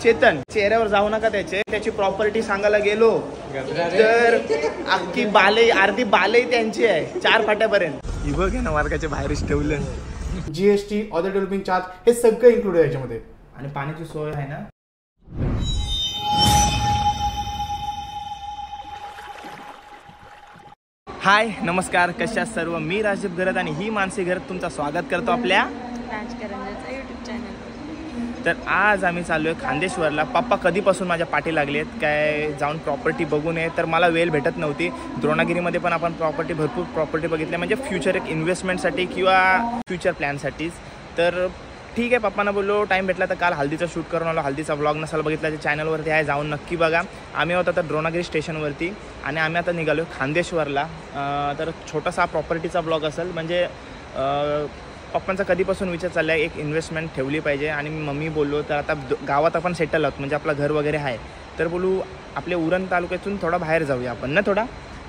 चेतन, चेहऱ्यावर जाऊ नका त्याची प्रॉपर्टी सांगायला गेलो तर अख्खी बाले, अर्धी बाले त्यांची आहे 4 फाट्यापर्यंत. ही बघ ना मार्गाच्या बाहेरच ठेवलं. GST, ऑदर डेव्हलपिंग चार्ज हे सगळं इन्क्लूड आहे याच्यामध्ये. आणि पाण्याची सोय आहे ना. हाय नमस्कार, कशा सर्व. मी राजदीप घरत आणि ही मानसी घरत तुमचं स्वागत करतो आपल्या राजकारंजाचा यूट्यूब चॅनल. तर आज आम्ही चाललो आहे खांदेश्वरला. पप्पा कधीपासून माझ्या पाठी लागले आहेत काय जाऊन प्रॉपर्टी बघून आहे, तर मला वेळ भेटत नव्हती. द्रोणागिरीमध्ये पण आपण भरपूर प्रॉपर्टी बघितल्या, म्हणजे फ्युचर एक इन्व्हेस्टमेंटसाठी किंवा फ्युचर प्लॅनसाठीच. तर ठीक आहे, पप्पांना बोललो टाईम भेटला तर काल हल्दीचा शूट करून आलो. हल्दीचा व्लॉग नसाल बघितला तर चॅनलवरती आहे, जाऊन नक्की बघा. आम्ही होतो तर द्रोणागिरी स्टेशनवरती आणि आम्ही आता निघालो खांदेश्वरला. तर छोटासा प्रॉपर्टीचा व्लॉग असेल, म्हणजे पप्पांचा कधीपासून विचार चालला आहे एक इन्व्हेस्टमेंट ठेवली पाहिजे. आणि मम्मी बोललो तर आता गावात आपण सेटल आहोत, म्हणजे आपलं घर वगैरे आहे, तर बोलू आपले उरण तालुक्यातून थोडा बाहेर जाऊया आपण ना थोडा.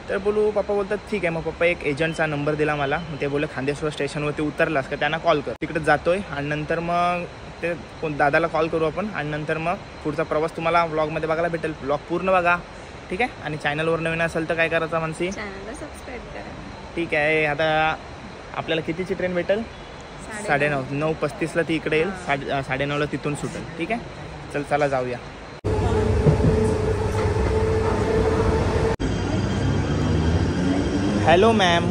तर बोलू पप्पा बोलतात ठीक आहे. मग पप्पा एक एजंटचा नंबर दिला मला. मग ते बोलले खांदेश्वर स्टेशनवरती उतरलास का त्यांना कॉल कर, तिकडे जातोय. आणि नंतर मग ते दादाला कॉल करू आपण. आणि नंतर मग पुढचा प्रवास तुम्हाला व्लॉगमध्ये बघायला भेटेल. व्लॉग पूर्ण बघा ठीक आहे. आणि चॅनलवर नवीन असेल तर काय करायचं मानसी, चॅनलला सबस्क्राईब करा. ठीक आहे. आता आपल्याला कितीची ट्रेन भेटेल? 9:30. 9:35ला ती इकडे येईल. 9:30ला तिथून सुटेल. ठीक आहे, चला जाऊया. हॅलो मॅम,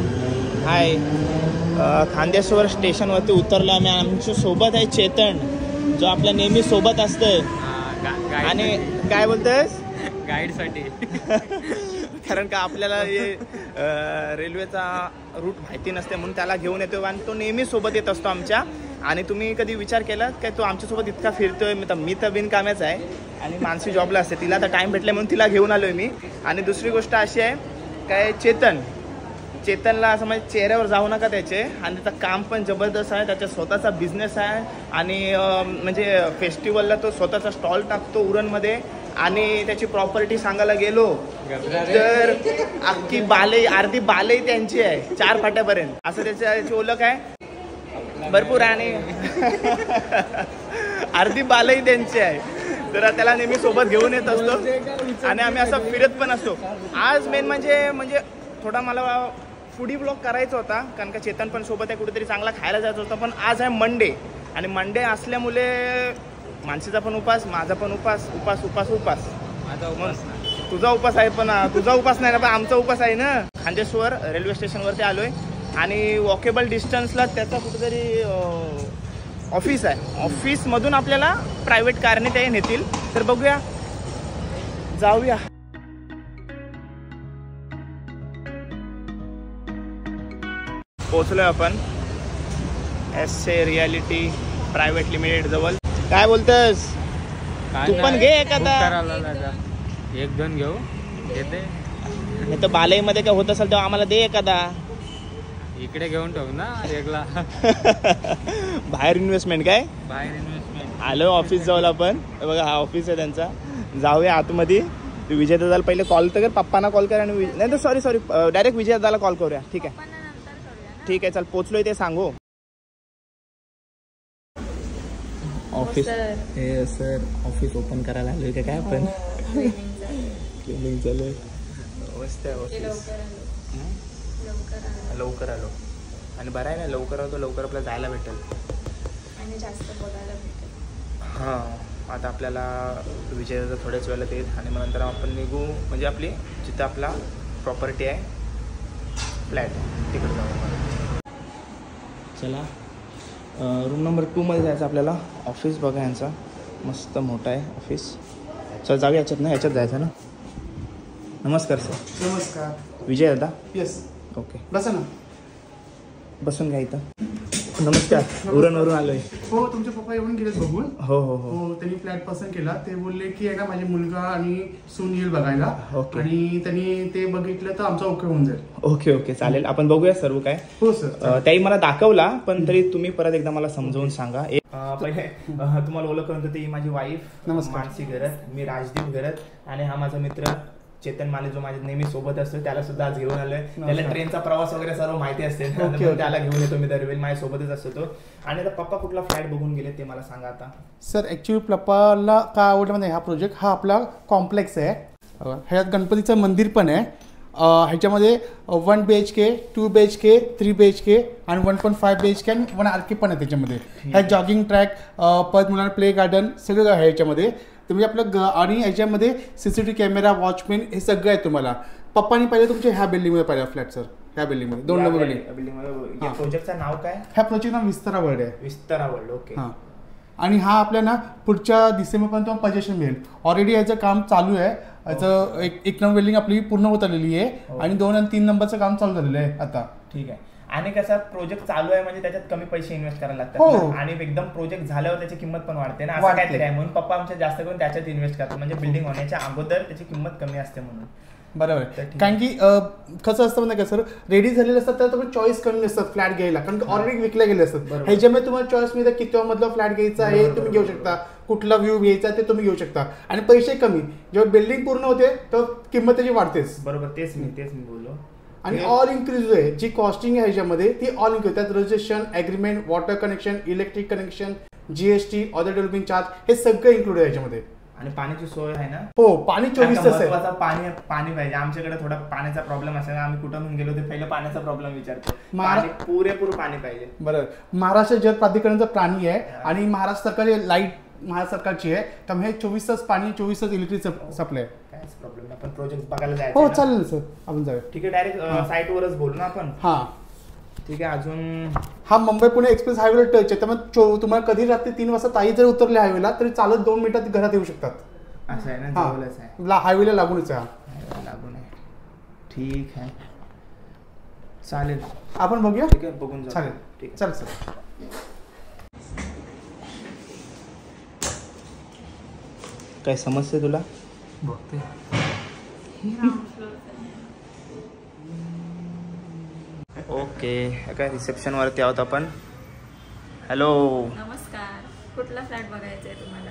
हाय. खांदेश्वर स्टेशनवरती उतरलो आम्ही. आमच्या सोबत आहे चेतन, जो आपल्या नेहमी सोबत असतोय. आणि काय बोलतोयस? गाईडसाठी. कारण का आपल्याला हे रेल्वेचा रूट माहिती नसते म्हणून त्याला घेऊन येतो आणि तो नेहमी सोबत येत असतो आमच्या. आणि तुम्ही कधी विचार केला काय तो आमच्यासोबत इतका फिरतोय? मी तर बिनकाम्याच आहे आणि मानसी जॉबला असते. तिला तर टाईम भेटला म्हणून तिला घेऊन आलो आहे मी. आणि दुसरी गोष्ट अशी आहे काय, चेतनला असं म्हणजे चेहऱ्यावर जाऊ नका त्याचे. आणि त्याचं काम पण जबरदस्त आहे, त्याचा स्वतःचा बिझनेस आहे. आणि म्हणजे फेस्टिवलला तो स्वतःचा स्टॉल टाकतो उरणमध्ये. आणि त्याची प्रॉपर्टी सांगायला गेलो तर अख्खी बाले, अर्धी बाले त्यांची आहे 4 फाट्यापर्यंत. असं त्याची ओळख आहे भरपूर. आणि अर्धी बालही त्यांची आहे. तर त्याला नेहमी सोबत घेऊन येत असतो आणि आम्ही असं फिरत पण असतो. आज मेन म्हणजे थोडा मला फूडी ब्लॉग करायचा होता, कारण का चेतन पण सोबत आहे, कुठेतरी चांगला खायला जायचं होतं. पण आज आहे मंडे आणि मंडे असल्यामुळे मानसीचा पण उपास, माझा पण उपास. माझा उपास तुझा उपास आहे, पण तुझा उपास नाही ना, पण आमचा उपास आहे ना. खांदेश्वर रेल्वे स्टेशनवरती आलोय आणि वॉकेबल डिस्टन्सला त्याचा कुठेतरी ऑफिस आहे. ऑफिसमधून आपल्याला प्रायव्हेट कारने ते नेतील. तर बघूया, जाऊया. पोहोचलोय आपण SA रियालिटी प्रायव्हेट लिमिटेड जवळ. काय बोलतोस तू? पण घे एखादा. 1-2 घेऊ घेते. नाही तर बालईमध्ये काय होत असेल तेव्हा आम्हाला दे एखादा. इकडे घेऊन ठेवू ना एकला. बाहेर इन्व्हेस्टमेंट काय? बाहेर इन्व्हेस्टमेंट. आलो ऑफिस जवळ आपण. बघा हा ऑफिस आहे त्यांचा. जाऊया आतमध्ये. तू विजय दादाला पहिले कॉल तर कर, पप्पांना कॉल कर. आणि नाही तर सॉरी डायरेक्ट विजय दादाला कॉल करूया. ठीक आहे ठीक आहे, चल पोचलोय ते सांगू. ऑफिस हे सर ऑफिस ओपन करायला आलोय का काय आपण? क्लिनिंग चालू आहे. मस्त आहे ऑफिस. लवकर आलो आणि बरं आहे ना, लवकर आलो लवकर आपल्याला जायला भेटेल आणि जास्त बोलायला भेटेल. हां, आता आपल्याला विजयाचा थोड्याच वेळेला ते. आणि मग नंतर आपण निघू, म्हणजे आपली जिथं आपला प्रॉपर्टी आहे फ्लॅट तिकडे जाऊ. चला, रूम नंबर 2 मध्ये जायचं आपल्याला. ऑफिस बघा यांचा मस्त मोठा आहे ऑफिस. चल जाऊया याच्यात ना, याच्यात जायचं ना. नमस्कार सर. नमस्कार. विजय दादा? येस. ओके, बसा ना. बसून घ्या इथं. नमस्कार. उरणवरून आलोय. हो, तुमचे पप्पा येऊन गेलेत बघून. हो हो हो. हो, त्यांनी फ्लॅट पसंत केला. ते बोलले की आहे ना माझे मुलगा आणि सून येईल बघायला. ओके. आणि त्यांनी ते बघितलं तर आमचा ओके होऊन जाईल. ओके ओके चालेल, आपण बघूया सर्व काय. हो सर. त्याही मला दाखवला, पण तरी तुम्ही परत एकदा मला समजावून सांगा. पहिले तुम्हाला ओळख करून देते. ही माझी वाईफ नमस्कार. मानसी घरत, मी राजदीप घरत. आणि हा माझा मित्र चेतन माले जो माझ्या नेहमी सोबत असतो त्याला सुद्धा आज घेऊन आलोय. त्याला ट्रेनचा प्रवास वगैरे सर्व माहिती असते, त्याला घेऊन येतो मी दरवेळी, माझ्या सोबतच असतो तो. आणि आता पप्पा कुठला फ्लॅट बघून गेले ते मला सांगा आता. सर ॲक्च्युली पप्पाला का आवडलं म्हणजे हा प्रोजेक्ट हा आपला कॉम्प्लेक्स आहे. ह्यात गणपतीचं मंदिर पण आहे. ह्याच्यामध्ये 1 BHK, 2 BHK, 3 BHK आणि 1.5 BHK आणि 1 RK पण आहे त्याच्यामध्ये. ह्यात जॉगिंग ट्रॅक, परत मुलांना प्ले गार्डन सगळं आहे ह्याच्यामध्ये. तर म्हणजे आपलं आणि ह्याच्यामध्ये CCTV कॅमेरा, वॉचमॅन हे सगळं आहे तुम्हाला. पप्पानी पहिले तुमच्या ह्या बिल्डिंगमध्ये पाहिजे फ्लॅट सर, ह्या बिल्डिंगमध्ये 2 नंबर बिल्डिंग. प्रोजेक्टचं नाव काय? ह्या प्रोजेक्ट नाव विस्तारा वर्ल्ड आहे. विस्तारा वर्ल्ड. ओके. हां. आणि हा आपल्याला पुढच्या डिसेंबरपर्यंत पोझिशन मिळेल. ऑलरेडी याचं काम चालू आहे. याचं एक नंबर बिल्डिंग आपली पूर्ण होत आलेली आहे आणि 2 आणि 3 नंबरचं काम चालू झालेलं आहे आता. ठीक आहे. आणि कसं प्रोजेक्ट चालू आहे म्हणजे त्याच्यात कमी पैसे इन्व्हेस्ट करायला लागतात आणि एकदम प्रोजेक्ट झाल्यावर त्याची किंमत पण वाढते ना, असं काहीतरी आहे. म्हणून पप्पा आमच्या जास्त करून त्याच्यात इन्व्हेस्ट करतात, म्हणजे बिल्डिंग होण्याच्या अगोदर त्याची किंमत कमी असते म्हणून. बरोबर. कारण की कसं असतं म्हणजे काय सर, रेडी झालेले असतात तर तुम्ही चॉईस कमी असतात फ्लॅट घ्यायला, कारण की ऑलरेडी विकले गेले असतात. ह्याच्यामध्ये तुम्हाला चॉईस मिळतं किती मधला फ्लॅट घ्यायचा आहे तुम्ही घेऊ शकता, कुठला व्ह्यू घ्यायचा ते तुम्ही घेऊ शकता आणि पैसे कमी. जेव्हा बिल्डिंग पूर्ण होते तर किंमत त्याची वाढतेच. बरोबर. तेच मी बोललो. आणि ऑल इन्क्लुझिव्ह आहे जी कॉस्टिंग आहे ह्याच्यामध्ये, ती ऑल इन्क्लुझिव्ह. त्यात registration, agreement, water connection, electric connection, GST, other developing charge हे सगळं इन्क्लूड आहे ह्याच्यामध्ये. आणि पाण्याची सोय आहे ना? हो, पाणी 24 तास आहे. पाणी पाहिजे. आमच्याकडे थोडा पाण्याचा प्रॉब्लेम असेल, आम्ही कुठून गेलो तर पहिलं पाण्याचा प्रॉब्लेम विचारतो. पुरेपूर पाणी पाहिजे. बरोबर. महाराष्ट्र जल प्राधिकरणचं पाणी आहे आणि महाराष्ट्र सरकारची लाईट महाराष्ट्र सरकारची आहे, त्यामुळे 24 तास पाणी, 24 तास इलेक्ट्रिक सप्लाय. काहीच प्रॉब्लेम नाही. आपण प्रोजेक्ट बघायला जायचं. हो चालेल सर, आपण जाऊया. ठीक आहे. डायरेक्ट साईटवरच बोलू ना आपण. हां ठीक आहे. अजून हा मुंबई पुणे एक्सप्रेस हायवेला टच आहे, त्यामुळे तुम्हाला कधी रात्री 3 वाजता ताई जर उतरले हायवेला तरी चालत 2 मिनिटात घरात येऊ शकतात. असं आहे ना? जवळच आहे. हायवेला लागूनच आहे. लागून आहे. ठीक आहे. चालेल. आपण बघूया. ठीक आहे, बघून जाऊ. चालेल. ठीक आहे. चालेल सर. काय समस्या तुला? बघते. ओके. काय रिसेप्शनवरती आहोत आपण. हॅलो. नमस्कार. कुठला फ्लॅट बघायचा आहे तुम्हाला?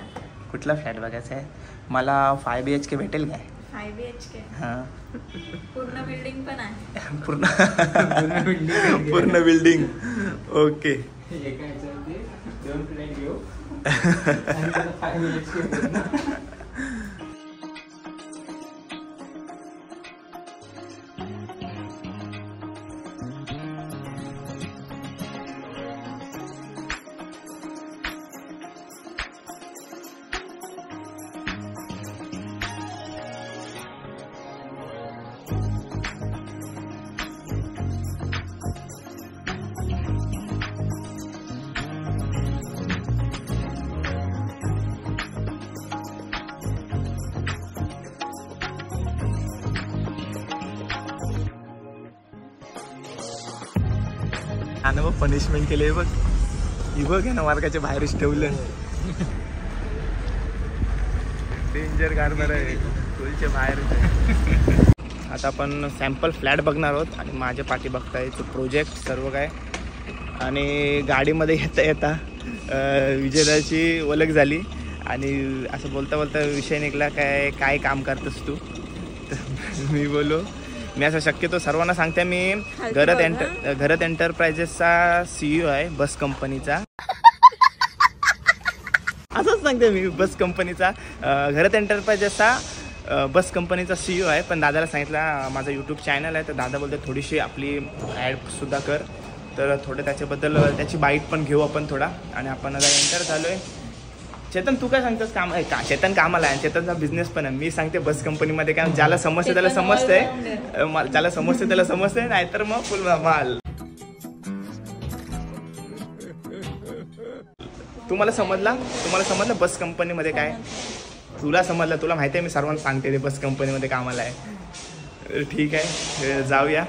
कुठला फ्लॅट बघायचा आहे? मला 5 BHK भेटेल काय? 5 BHK. हां. पूर्ण बिल्डिंग पण आहे. पूर्ण बिल्डिंग. ओके. एका ह्याच्यावरती 2 फ्लॅट घेऊ आणि त्याला 5 BHK. आणि मग पनिशमेंट केले बघ. ही बघ आहे ना, मार्गाच्या बाहेरच ठेवलं. डेंजर गार्डनर आहे, स्कूलच्या बाहेरच आहे. आता आपण सॅम्पल फ्लॅट बघणार आहोत आणि माझ्या पाठी बघताय तो प्रोजेक्ट सर्व काय. आणि गाडीमध्ये येता येता विजयदाची ओळख झाली आणि असं बोलता बोलता विषय निघाला, काय काम करतोस तू? मी बोलो मी असं शक्यतो सर्वांना सांगते, मी घरत एंटरप्राइजेसचा CEO आहे, बस कंपनीचा. असंच सांगते मी, बस कंपनीचा घरत एंटरप्राइजेसचा बस कंपनीचा CEO आहे. पण दादाला सांगितलं माझा यूट्यूब चॅनल आहे, तर दादा बोलते थोडीशी आपली ॲडसुद्धा कर. तर थोडं त्याच्याबद्दल त्याची बाईट पण घेऊ आपण थोडा. आणि आपण आता एंटर झालो आहे. चेतन तू काय सांगतोस? काम आहे का? चेतन कामाला आहे, चेतनचा बिझनेस पण आहे. मी सांगते बस कंपनीमध्ये काय, ज्याला समजते त्याला समजतंय, ज्याला समजते त्याला समजतंय, नाहीतर मग फुल माल. तुम्हाला समजलं बस कंपनीमध्ये काय? तुला समजलं, तुला माहिती आहे मी सर्वांना सांगते ते बस कंपनीमध्ये कामाला आहे. ठीक आहे, जाऊया.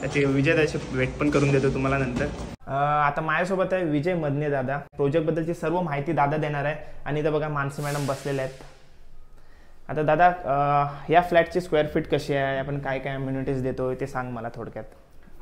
त्याची विजयदाची भेट पण करून देतो तुम्हाला नंतर. आता माझ्यासोबत आहे विजय मदने दादा. प्रोजेक्टबद्दलची सर्व माहिती दादा देणार आहे. आणि इथं बघा मानसी मॅडम बसलेल्या आहेत. आता दादा, या फ्लॅटची स्क्वेअर फीट कशी आहे, आपण काय काय अम्युनिटीज देतो ते सांग मला थोडक्यात.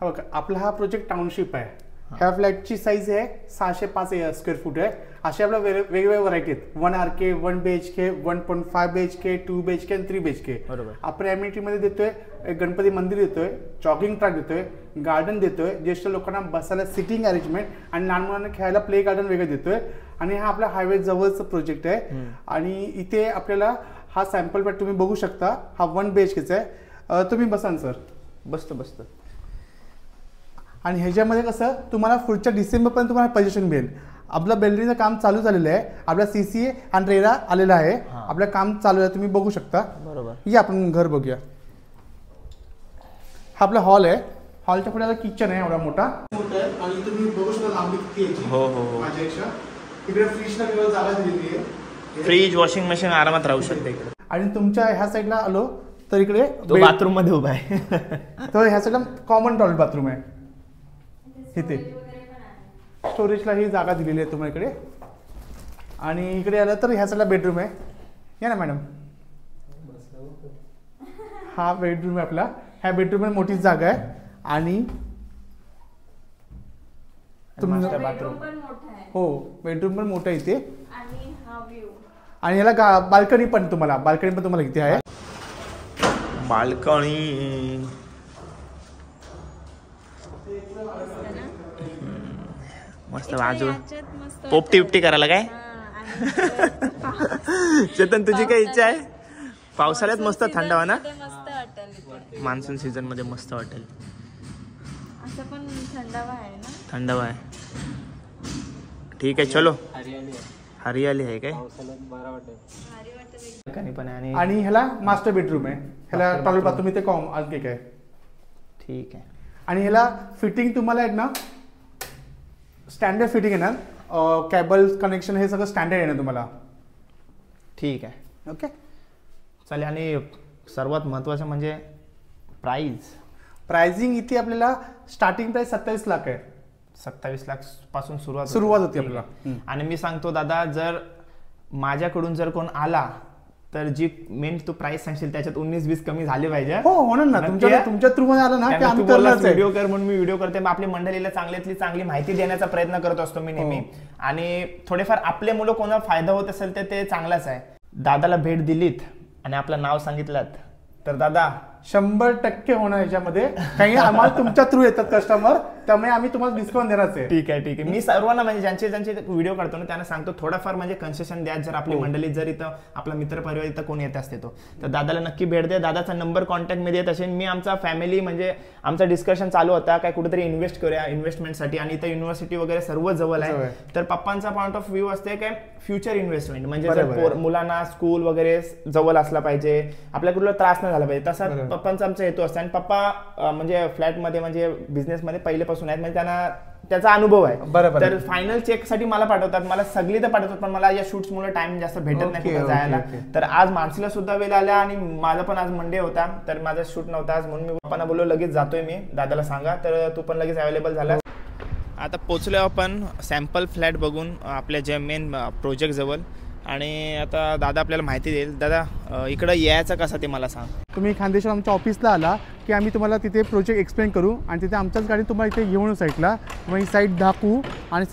हो का, आपला हा प्रोजेक्ट टाउनशिप आहे ह्या फ्लॅटची साईज आहे 605 स्क्वेअर फूट आहे. असे आपल्या वेगवेगळ्या व्हरायटी आहेत. 1 RK, 1 BHK, 1.5 BHK, 2 BHK आणि 3 BHK. बरोबर. आपण ॲम्युनिटीमध्ये देतोय एक गणपती मंदिर देतोय, जॉगिंग ट्रॅक देतोय, गार्डन देतोय, ज्येष्ठ लोकांना बसायला सिटिंग अरेंजमेंट आणि लहान मुलांना खेळायला प्ले गार्डन वेगळं देतोय. आणि हा आपला हायवे जवळचा प्रोजेक्ट आहे. आणि इथे आपल्याला हा सॅम्पल प्लॉट तुम्ही बघू शकता. हा 1 BHKचा आहे. तुम्ही बसा ना सर. बसतो. आणि ह्याच्यामध्ये कसं तुम्हाला पुढच्या डिसेंबरपर्यंत तुम्हाला पोझिशन मिळेल. आपलं बिल्डिंगचं काम चालू झालेलं आहे. आपला CCA आणि रेरा आलेला आहे. आपलं काम चालू आहे, तुम्ही बघू शकता. बरोबर. या आपण घर बघूया. हा आपला हॉल आहे. हॉलच्या पुढे किचन आहे एवढा मोठा आणि तुम्ही बघू शकता लांबी किती याची. हो. माझ्यापेक्षा इकडे फ्रीजला वेगळं जागा दिलेली आहे. फ्रीज, वॉशिंग मशीन आरामात राहू शकते इकडे. आणि तुमच्या ह्या साईडला आलो तर इकडे बाथरूम मध्ये उभा आहे. तर ह्या साईडला कॉमन टॉयलेट बाथरूम आहे. इथे स्टोरेजला ही जागा दिलेली आहे तुम्हाला इकडे. आणि इकडे आलं तर ह्या साईडला बेडरूम आहे. या ना मॅडम. हा बेडरूम आहे आपला. ह्या बेडरूममध्ये मोठी जागा आहे. आणि तुम्ही बेडरूम पण मोठा आहे. हो बेडरूम पण मोठा आहे इथे. आणि हा व्ह्यू. आणि ह्याला बाल्कनी पण तुम्हाला इथे आहे. बाल्कनी मस्त बाजू. मस्त पोपटी बिपटी करायला काय. चेतन तुझी काय इच्छा आहे. पावसाळ्यात मस्त थंडावा ना. मस्त वाटेल. मान्सून सीझन मध्ये मस्त वाटेल. असं पण थंडावा आहे ना. थंडावा आहे. ठीक आहे चलो. हरियाली आहे काय. भारी वाटेल. पण आहे. आणि ह्याला मास्टर बेडरूम आहे. ह्याला टॉयलेट बाथरूम इथे आणखी आहे. ठीक आहे. आणि ह्याला फिटिंग तुम्हाला एक ना स्टँडर्ड फिटिंग येणार. केबल कनेक्शन हे सगळं स्टँडर्ड येणार तुम्हाला. ठीक आहे. ओके चालेल. आणि सर्वात महत्त्वाचं म्हणजे प्राइसिंग इथे आपल्याला स्टार्टिंग प्राइस 27 लाख आहे. 27 लाख पासून सुरुवात होती आपल्याला. आणि मी सांगतो दादा, जर माझ्याकडून जर कोण आला तर जी मेन तू प्राइस सांगशील त्याच्यात 19-20 कमी झाले पाहिजे. हो होणार ना. तुमच्या थ्रू मध्ये आलं ना की आम्ही करणार. व्हिडिओ कर म्हणून मी व्हिडिओ करते. आपली मंडळीला चांगल्यातली चांगली माहिती देण्याचा प्रयत्न करत असतो मी नेहमी. आणि थोडेफार आपले मुलं कोणाला फायदा होत असेल तर ते चांगलाच आहे. दादाला भेट दिलीत आणि आपलं नाव सांगितलं तर दादा 100% होणार याच्यामध्ये. काही आम्हाला तुमच्या थ्रू येतात कस्टमर, त्यामुळे आम्ही तुम्हाला डिस्काउंट देणारच आहे. ठीक आहे. मी सर्वांना म्हणजे ज्यांचे व्हिडिओ काढतो ना त्यांना सांगतो थोडाफार म्हणजे कन्सेशन द्या. जर आपली मंडळी जर इथं आपला मित्र परिवार इथं कोण येत असते तर दादाला नक्की भेट द्या. दादाचा नंबर कॉन्टॅक्ट मध्ये येत असेल. मी आमचा फॅमिली म्हणजे आमचा डिस्कशन चालू होता काय कुठेतरी इन्व्हेस्ट करूया इन्व्हेस्टमेंटसाठी. आणि इथं युनिव्हर्सिटी वगैरे सर्व जवळ आहे. तर पप्पांचा पॉईंट ऑफ व्ह्यू असते काय फ्युचर इन्व्हेस्टमेंट म्हणजे जर मुलांना स्कूल वगैरे जवळ असला पाहिजे, आपल्या कुठला त्रास नाही झाला पाहिजे, तसा पप्पांचा आमचा हेतू असतो. आणि पप्पा म्हणजे फ्लॅटमध्ये म्हणजे बिझनेसमध्ये पहिलेपासून आहेत म्हणजे त्यांना त्याचा अनुभव आहे. बरोबर. तर फायनल चेक साठी मला पाठवतात. मला सगळी तर पाठवतात पण मला या शूट्स मुळे टाइम जास्त भेटत नाही कुठे जायला. तर आज मानसीला सुद्धा वेळ आला आणि माझा पण आज मंडे होता तर माझा शूट नव्हता आज. म्हणून मी पप्पांना बोललो लगेच जातोय मी. दादाला सांगा तर तू पण लगेच अवेलेबल झाला. आता पोचलो आपण सॅम्पल फ्लॅट बघून आपल्या जे मेन प्रोजेक्ट जवळ. आणि आता दादा आपल्याला माहिती देईल. दादा इकडं यायचं कसं ते मला सांग. तुम्ही खानदेश्वर आमच्या ऑफिसला आला की आम्ही तुम्हाला तिथे प्रोजेक्ट एक्सप्लेन करू आणि तिथे आमच्याच गाडी तुम्हाला इथे घेऊन साईडला मग ही साईड दाखवू आणि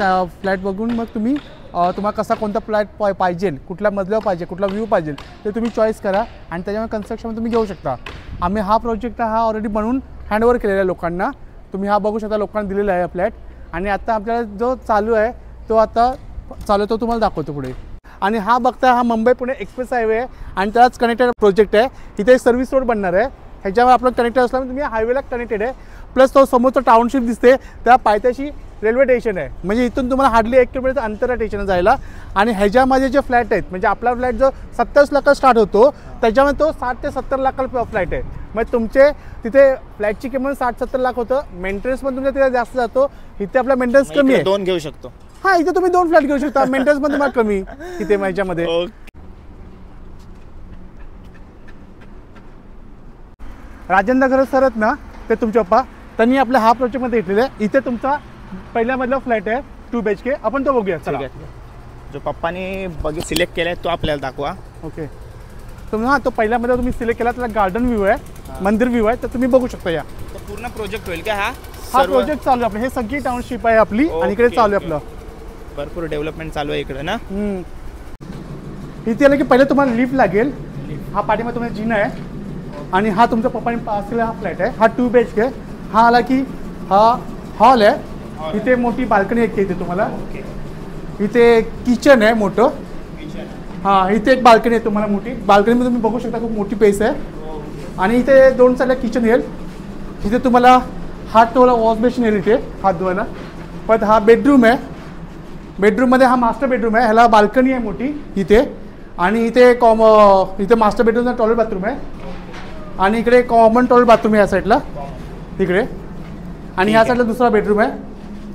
फ्लॅट बघून मग तुम्ही तुम्हाला कसा कोणता फ्लॅट पाहिजे, कुठल्या मजल्यावर पाहिजे, कुठला व्ह्यू पाहिजे ते तुम्ही चॉईस करा आणि त्याच्यामुळे कन्स्ट्रक्शन तुम्ही घेऊ शकता. आम्ही हा प्रोजेक्ट हा ऑलरेडी बनवून हँडओव्हर केलेला आहे लोकांना. तुम्ही हा बघू शकता लोकांना दिलेला आहे फ्लॅट. आणि आता आपल्याला जो चालू आहे तो तुम्हाला दाखवतो पुढे. आणि हा बघता हा मुंबई पुणे एक्सप्रेस हायवे आहे आणि त्यालाच कनेक्टेड प्रोजेक्ट आहे. इथे सर्व्हिस रोड बनणार आहे. ह्याच्यावर आपलं कनेक्टेड असल्यामुळे तुम्ही हायवेला कनेक्टेड आहे. प्लस तो समोरचा टाउनशिप दिसते त्या पायथ्याशी रेल्वे स्टेशन आहे. म्हणजे इथून तुम्हाला हार्डली 1 किलोमीटर अंतर आहे स्टेशन जायला. आणि ह्याच्यामध्ये जे फ्लॅट आहेत म्हणजे आपला फ्लॅट जो 27 लाख स्टार्ट होतो त्याच्यामध्ये तो 60 ते 70 लाखाला फ्लॅट आहे. मग तुमचे तिथे फ्लॅटची किंमत 60-70 लाख होतं. मेंटेनन्स पण तुमच्या तिथे जास्त जातो. इथे आपला मेंटेनन्स कमी आहे. 2 घेऊ शकतो. हा इथे तुम्ही 2 फ्लॅट घेऊ शकता. मेंटेनन्स पण तुम्हाला कमी इथे माझ्यामध्ये. राजेंद्र खरं सर आहेत ना ते तुमचे पप्पा त्यांनी आपल्या हा प्रोजेक्टमध्ये घेतलेला आहे. इथे तुमचा पहिल्या मधला फ्लॅट आहे 2 BHK. आपण तो बघूया. चला जो पप्पानी सिलेक्ट केलाय तो आपल्याला दाखवा. ओके. तुम्ही तो पहिल्यामध्ये तुम्ही सिलेक्ट केला त्याला गार्डन व्ह्यू आहे, मंदिर व्ह्यू आहे तर तुम्ही बघू शकता. या पूर्ण प्रोजेक्ट होईल का हा सर्व प्रोजेक्ट चालू आहे आपलं, हे सगळी टाउनशिप आहे आपली आणि इकडे ओके, चालू आहे ओके. आपलं. भरपूर डेव्हलपमेंट चालू आहे इकडे ना. इथे आलं की पहिले तुम्हाला लिफ्ट लागेल. हा पाठीमध्ये तुम्हाला जिना आहे आणि हा तुमच्या पप्पाने असलेला हा फ्लॅट आहे. हा 2 BHK. हा आला की हा हॉल आहे. इथे मोठी बाल्कनी आहे इथे तुम्हाला. इथे किचन आहे मोठं. हां, इथे एक बाल्कनी आहे तुम्हाला मोठी. बाल्कनीमध्ये तुम्ही बघू शकता खूप मोठी पेस आहे. आणि इथे 2 साईडला किचन येईल. इथे तुम्हाला हात धुवायला वॉश बेसिन येईल इथे हात धुवायला. पण हा बेडरूम आहे. बेडरूममध्ये हा मास्टर बेडरूम आहे. ह्याला बाल्कनी आहे मोठी इथे. आणि इथे इथे मास्टर बेडरूमचा टॉयलेट बाथरूम आहे. आणि इकडे कॉमन टॉयलेट बाथरूम आहे या साईडला इकडे. आणि ह्या साईडला दुसरा बेडरूम आहे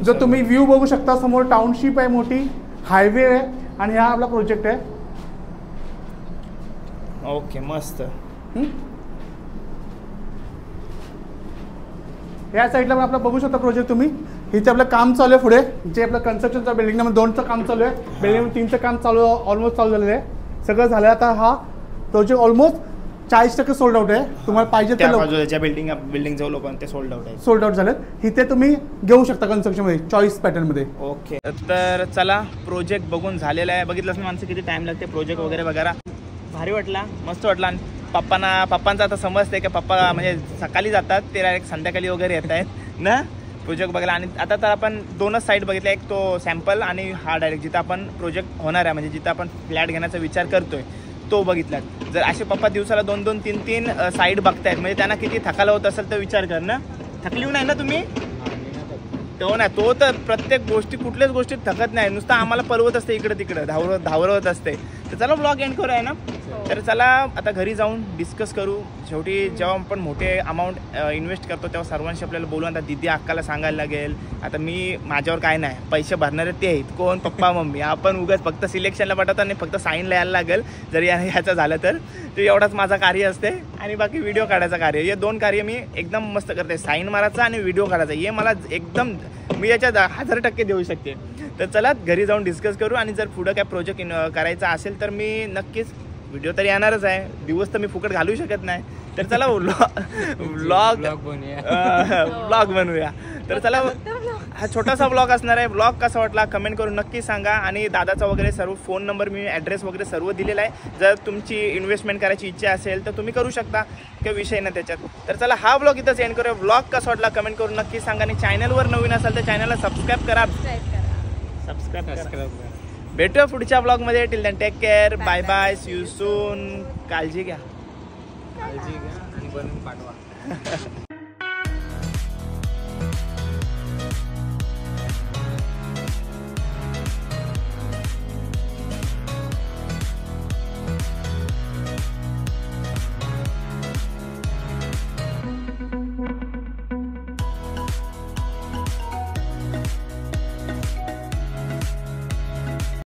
जो तुम्ही व्ह्यू बघू शकता. समोर टाउनशिप आहे मोठी, हायवे आहे आणि हा आपला प्रोजेक्ट आहे. ओके, मस्त. या साईडला पण आपलं बघू शकता प्रोजेक्ट तुम्ही. इथे आपलं काम चालू आहे पुढे, जे आपलं कन्स्ट्रक्शनचं बिल्डिंग नंबर 2चं काम चालू आहे. बिल्डिंग नंबर 3चं काम ऑलमोस्ट चालू झालेलं आहे. सगळं झालं. आता हा प्रोजेक्ट ऑलमोस्ट 40% सोल्ड आउट आहे. तुम्हाला पाहिजे त्या तर बाजूच्या बिल्डिंग जवळ पण ते सोल्ड आउट आहे. सोल्ड आउट झालेत. इथे तुम्ही घेऊ शकता कन्स्ट्रक्शनमध्ये चॉईस पॅटर्नमध्ये. ओके, तर चला प्रोजेक्ट बघून झालेला आहे. बघितलंच ना माणसं किती टाइम लागते प्रोजेक्ट वगैरे वगैरे. भारी वाटला, मस्त वाटला. आणि पप्पांचा आता समजते की पप्पा म्हणजे सकाळी जातात ते डायरेक्ट संध्याकाळी वगैरे येत आहेत ना प्रोजेक्ट बघायला. आणि आता तर आपण 2च साईट बघितल्या, एक तो सॅम्पल आणि हा डायरेक्ट जिथं आपण प्रोजेक्ट होणार आहे, म्हणजे जिथं आपण फ्लॅट घेण्याचा विचार करतोय तो बघितला. जर असे पप्पा दिवसाला 2-2, 3-3 साईट बघतायत म्हणजे त्यांना किती थकायला होत असेल तर विचार कर ना. थकली नाही ना तुम्ही? तो नाही, तो तर प्रत्येक गोष्टी कुठल्याच गोष्टीत थकत नाही. नुसतं आम्हाला परवत असते इकडे तिकडे धावरवत असते. तर चला ब्लॉग एंड करूया ना. तर चला आता घरी जाऊन डिस्कस करू. शेवटी जेव्हा आपण मोठे अमाऊंट इन्व्हेस्ट करतो तेव्हा सर्वांशी आपल्याला बोलून आता दिदी अक्काला सांगायला लागेल. आता मी माझ्यावर काय नाही, पैसे भरणारे ते आहेत कोण, पप्पा मम्मी. आपण उगाच फक्त सिलेक्शनला पाठवतो आणि फक्त साईनला यायला लागेल जर ह्याचं झालं तर. एवढाच माझा कार्य असते. आणि बाकी व्हिडिओ काढायचं कार्य, हे 2 कार्य मी एकदम मस्त करते. साईन मारायचा आणि व्हिडिओ काढायचा, हे मला एकदम मी याच्यात 1000% देऊ शकते. तर चला घरी जाऊन डिस्कस करू. आणि जर पुढं काय प्रोजेक्ट करायचा असेल तर मी नक्कीच व्हिडिओ तर येणारच आहे. दिवस तर मी फुकट घालू शकत नाही. तर चला ब्लॉग बनवूया. तर चला हा छोटासा ब्लॉग असणार आहे. ब्लॉग कसा वाटला कमेंट करून नक्की सांगा. आणि दादाचा वगैरे सर्व फोन नंबर मी ॲड्रेस वगैरे सर्व दिलेला आहे. जर तुमची इन्व्हेस्टमेंट करायची इच्छा असेल तर तुम्ही करू शकता, काही विषय ना त्याच्यात. तर चला हा ब्लॉग इथंच एंड करूया. ब्लॉग कसा वाटला कमेंट करून नक्की सांगा. आणि चॅनलवर नवीन असाल तर चॅनलला सबस्क्राईब करा. भेटूया पुढच्या ब्लॉगमध्ये. Till then take care, bye bye, see you soon. काळजी घ्या आणि बनवून पाठवा.